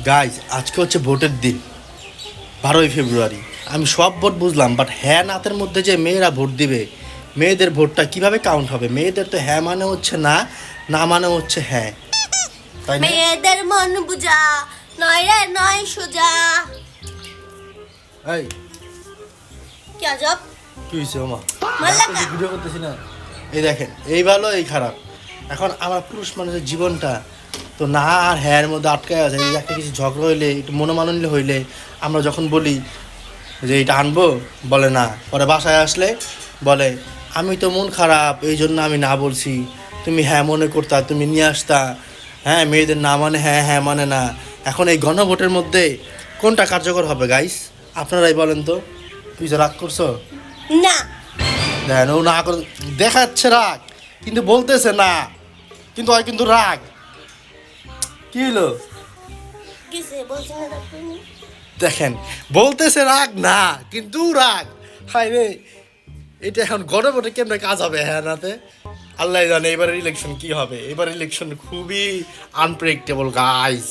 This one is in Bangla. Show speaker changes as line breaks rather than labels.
গাইজ আজকে হচ্ছে ভোটের দিন, 12ই ফেব্রুয়ারি। আমি সব ভোট বুঝলাম, বাট হ্যাঁ নাতের মধ্যে যে মেয়েরা ভোট দিবে, মেয়েদের ভোটটা কিভাবে কাউন্ট হবে? মেয়েদের তো হ্যাঁ মানে হচ্ছে না, না মানে হচ্ছে হ্যাঁ, তাই না?
মেয়েদের মন বুঝা নয় রে নয় সোজা।
এই
কি আজব
কি হয়েছে ওমা?
মাল্লা কা?
ভিডিও করতেছি না। এই দেখেন, এই ভালো এই খারাপ। এখন আমার পুরুষ মানুষের জীবনটা তো না আর হ্যাঁর মধ্যে আটকায় আছে। এই যে একটা কিছু ঝগড়া হইলে, একটু মনোমালিন্য হইলে, আমরা যখন বলি যে এটা আনবো, বলে না। পরে বাসায় আসলে বলে আমি তো মন খারাপ, এই জন্য আমি না বলছি, তুমি হ্যাঁ মনে করতা, তুমি নিয়ে আসতা। হ্যাঁ, মেয়েদের না মানে হ্যাঁ, হ্যাঁ মানে না। এখন এই গণভোটের মধ্যে কোনটা কার্যকর হবে গাইস? আপনারাই বলেন তো। তুই যে রাগ করছো,
না
দেখেন ও না করে দেখাচ্ছে রাগ, কিন্তু বলতেছে না, কিন্তু হয় কিন্তু রাগ। কি হলো?
কিসে বলছি না তুমি?
দেখেন, বলতেছে রাগ না, কিন্তু রাগ। হায় রে, এটা এখন গণভোটে কেমনে কাজ হবে? হ্যাঁ নাতে আল্লাহ জানে এবারের ইলেকশন কি হবে। এবার ইলেকশন খুবই আনপ্রেডিক্টেবল গাইস।